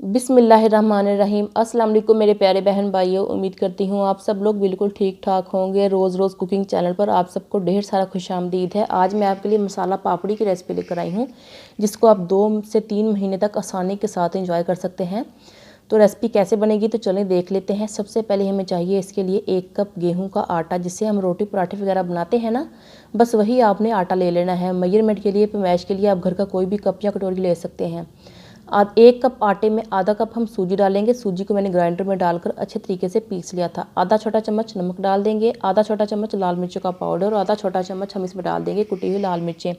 बिस्मिल्लाहिर्रहमानिर्रहीम। अस्सलाम वालेकुम मेरे प्यारे बहन भाइयों, उम्मीद करती हूँ आप सब लोग बिल्कुल ठीक ठाक होंगे। रोज़ रोज़ कुकिंग चैनल पर आप सबको ढेर सारा खुशामदीद है। आज मैं आपके लिए मसाला पापड़ी की रेसिपी लेकर आई हूँ, जिसको आप 2 से 3 महीने तक आसानी के साथ एंजॉय कर सकते हैं। तो रेसिपी कैसे बनेगी तो चलें देख लेते हैं। सबसे पहले हमें चाहिए इसके लिए 1 कप गेहूं का आटा, जिससे हम रोटी पराठे वगैरह बनाते हैं ना, बस वही आपने आटा ले लेना है। मेजरमेंट के लिए, पैमाइश के लिए आप घर का कोई भी कप या कटोरी ले सकते हैं। 1 कप आटे में आधा कप हम सूजी डालेंगे। सूजी को मैंने ग्राइंडर में डालकर अच्छे तरीके से पीस लिया था। आधा छोटा चम्मच नमक डाल देंगे, आधा छोटा चम्मच लाल मिर्चों का पाउडर और आधा छोटा चम्मच हम इसमें डाल देंगे कुटी हुई लाल मिर्चें।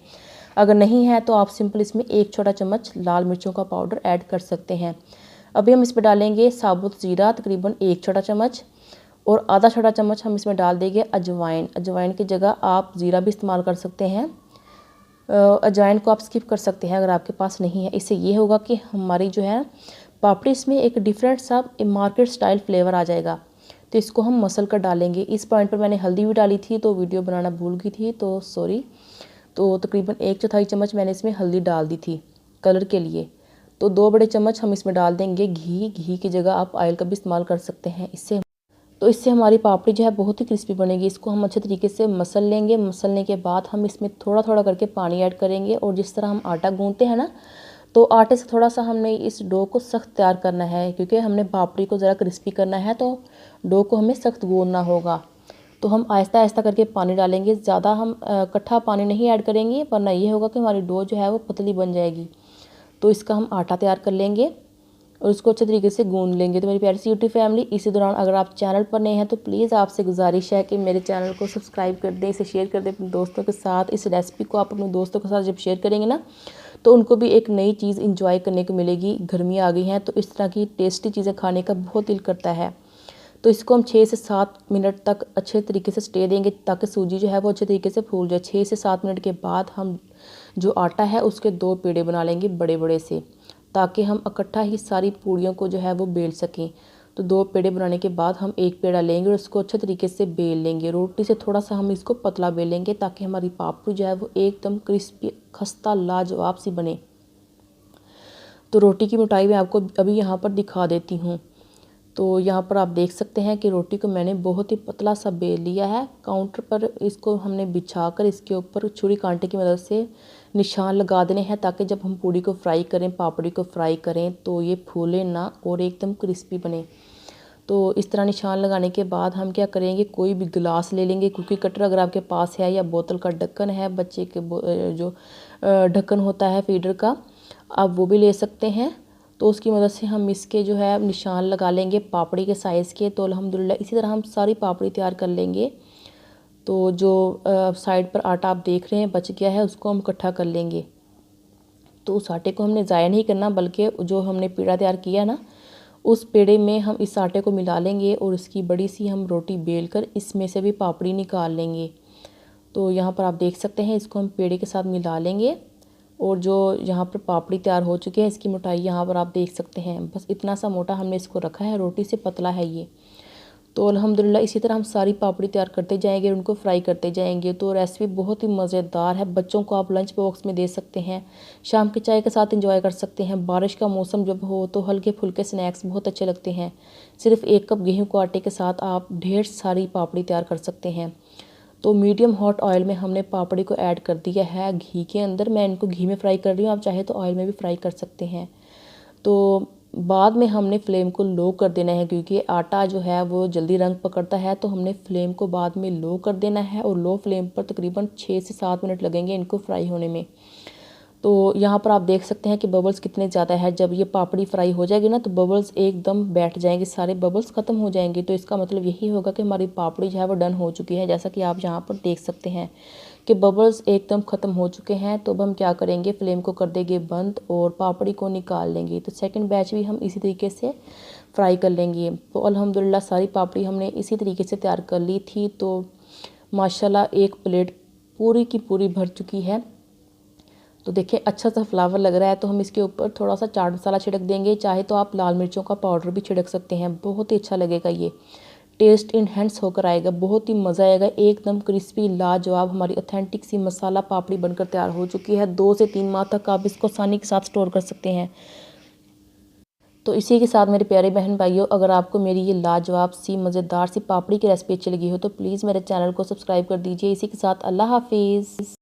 अगर नहीं है तो आप सिंपल इसमें 1 छोटा चम्मच लाल मिर्चों का पाउडर ऐड कर सकते हैं। अभी हम इसमें डालेंगे साबुत ज़ीरा तकरीबन 1 छोटा चम्मच, और आधा छोटा चम्मच हम इसमें डाल देंगे अजवाइन। अजवाइन की जगह आप ज़ीरा भी इस्तेमाल कर सकते हैं। अजवाइन को आप स्किप कर सकते हैं अगर आपके पास नहीं है। इससे ये होगा कि हमारी जो है पापड़ी इसमें एक डिफरेंट सा मार्केट स्टाइल फ्लेवर आ जाएगा। तो इसको हम मसल कर डालेंगे। इस पॉइंट पर मैंने हल्दी भी डाली थी, तो वीडियो बनाना भूल गई थी, तो सॉरी। तो तकरीबन 1/4 चम्मच मैंने इसमें हल्दी डाल दी थी कलर के लिए। तो 2 बड़े चम्मच हम इसमें डाल देंगे घी। घी की जगह आप ऑयल का भी इस्तेमाल कर सकते हैं। इससे हमारी पापड़ी जो है बहुत ही क्रिस्पी बनेगी। इसको हम अच्छे तरीके से मसल लेंगे। मसलने के बाद हम इसमें थोड़ा थोड़ा करके पानी ऐड करेंगे, और जिस तरह हम आटा गूंथते हैं ना, तो आटे से थोड़ा सा हमने इस डो को सख्त तैयार करना है, क्योंकि हमने पापड़ी को ज़रा क्रिस्पी करना है, तो डो को हमें सख्त गूंथना होगा। तो हम आहिस्ता आहिस्ता करके पानी डालेंगे। ज़्यादा हम इकट्ठा पानी नहीं ऐड करेंगे, वरना ये होगा कि हमारी डो जो है वो पतली बन जाएगी। तो इसका हम आटा तैयार कर लेंगे और उसको अच्छे तरीके से गूंद लेंगे। तो मेरी प्यारी सी यूट्यूब फैमिली, इसी दौरान अगर आप चैनल पर नए हैं तो प्लीज़ आपसे गुजारिश है कि मेरे चैनल को सब्सक्राइब कर दें, इसे शेयर कर दें अपने दोस्तों के साथ। इस रेसिपी को आप अपने दोस्तों के साथ जब शेयर करेंगे ना, तो उनको भी एक नई चीज़ इंजॉय करने को मिलेगी। गर्मियाँ आ गई हैं, तो इस तरह की टेस्टी चीज़ें खाने का बहुत दिल करता है। तो इसको हम 6 से 7 मिनट तक अच्छे तरीके से स्टे देंगे, ताकि सूजी जो है वो अच्छे तरीके से फूल जाए। 6 से 7 मिनट के बाद हम जो आटा है उसके 2 पेड़े बना लेंगे बड़े बड़े से, ताकि हम इकट्ठा ही सारी पूड़ियों को जो है वो बेल सकें। तो 2 पेड़े बनाने के बाद हम 1 पेड़ा लेंगे और उसको अच्छे तरीके से बेल लेंगे। रोटी से थोड़ा सा हम इसको पतला बेल लेंगे, ताकि हमारी पापड़ी जो है वो एकदम क्रिस्पी खस्ता लाजवाब सी बने। तो रोटी की मोटाई मैं आपको अभी यहाँ पर दिखा देती हूँ। तो यहाँ पर आप देख सकते हैं कि रोटी को मैंने बहुत ही पतला सा बेल लिया है। काउंटर पर इसको हमने बिछाकर इसके ऊपर छुरी कांटे की मदद से निशान लगा देने हैं, ताकि जब हम पूड़ी को फ्राई करें, पापड़ी को फ्राई करें, तो ये फूले ना और एकदम क्रिस्पी बने। तो इस तरह निशान लगाने के बाद हम क्या करेंगे, कोई भी गिलास ले लेंगे, कुकी कटर अगर आपके पास है, या बोतल का ढक्कन है, बच्चे के जो ढक्कन होता है फीडर का, आप वो भी ले सकते हैं। तो उसकी मदद से हम इसके जो है निशान लगा लेंगे पापड़ी के साइज़ के। तो अल्हम्दुलिल्लाह इसी तरह हम सारी पापड़ी तैयार कर लेंगे। तो जो साइड पर आटा आप देख रहे हैं बच गया है, उसको हम इकट्ठा कर लेंगे। तो उस आटे को हमने ज़ाया नहीं करना, बल्कि जो हमने पेड़ा तैयार किया ना, उस पेड़े में हम इस आटे को मिला लेंगे, और इसकी बड़ी सी हम रोटी बेल कर इसमें से भी पापड़ी निकाल लेंगे। तो यहाँ पर आप देख सकते हैं, इसको हम पेड़े के साथ मिला लेंगे, और जो यहाँ पर पापड़ी तैयार हो चुकी है, इसकी मोटाई यहाँ पर आप देख सकते हैं। बस इतना सा मोटा हमने इसको रखा है, रोटी से पतला है ये। तो अल्हम्दुलिल्लाह इसी तरह हम सारी पापड़ी तैयार करते जाएंगे, उनको फ्राई करते जाएंगे। तो रेसिपी बहुत ही मज़ेदार है। बच्चों को आप लंच बॉक्स में दे सकते हैं, शाम की चाय के साथ इंजॉय कर सकते हैं। बारिश का मौसम जब हो तो हल्के फुल्के स्नैक्स बहुत अच्छे लगते हैं। सिर्फ 1 कप गेहूँ को आटे के साथ आप ढेर सारी पापड़ी तैयार कर सकते हैं। तो मीडियम हॉट ऑयल में हमने पापड़ी को ऐड कर दिया है घी के अंदर। मैं इनको घी में फ्राई कर रही हूँ, आप चाहे तो ऑयल में भी फ्राई कर सकते हैं। तो बाद में हमने फ्लेम को लो कर देना है, क्योंकि आटा जो है वो जल्दी रंग पकड़ता है। तो हमने फ्लेम को बाद में लो कर देना है, और लो फ्लेम पर तकरीबन 6 से 7 मिनट लगेंगे इनको फ्राई होने में। तो यहाँ पर आप देख सकते हैं कि बबल्स कितने ज़्यादा है। जब ये पापड़ी फ्राई हो जाएगी ना, तो बबल्स एकदम बैठ जाएंगे, सारे बबल्स ख़त्म हो जाएंगे। तो इसका मतलब यही होगा कि हमारी पापड़ी जो है वो डन हो चुकी है। जैसा कि आप यहाँ पर देख सकते हैं कि बबल्स एकदम ख़त्म हो चुके हैं। तो अब हम क्या करेंगे, फ्लेम को कर देंगे बंद और पापड़ी को निकाल लेंगे। तो सेकंड बैच भी हम इसी तरीके से फ्राई कर लेंगे। तो अल्हम्दुलिल्लाह सारी पापड़ी हमने इसी तरीके से तैयार कर ली थी। तो माशाल्लाह एक प्लेट पूरी की पूरी भर चुकी है। तो देखिए अच्छा सा फ्लावर लग रहा है। तो हम इसके ऊपर थोड़ा सा चाट मसाला छिड़क देंगे, चाहे तो आप लाल मिर्चों का पाउडर भी छिड़क सकते हैं। बहुत ही अच्छा लगेगा, ये टेस्ट इन्हेंस होकर आएगा, बहुत ही मज़ा आएगा। एकदम क्रिस्पी लाजवाब हमारी ऑथेंटिक सी मसाला पापड़ी बनकर तैयार हो चुकी है। 2 से 3 माह तक आप इसको आसानी के साथ स्टोर कर सकते हैं। तो इसी के साथ मेरे प्यारे बहन भाइयों, अगर आपको मेरी ये लाजवाब सी मज़ेदार सी पापड़ी की रेसिपी अच्छी लगी हो तो प्लीज़ मेरे चैनल को सब्सक्राइब कर दीजिए। इसी के साथ अल्लाह हाफिज़।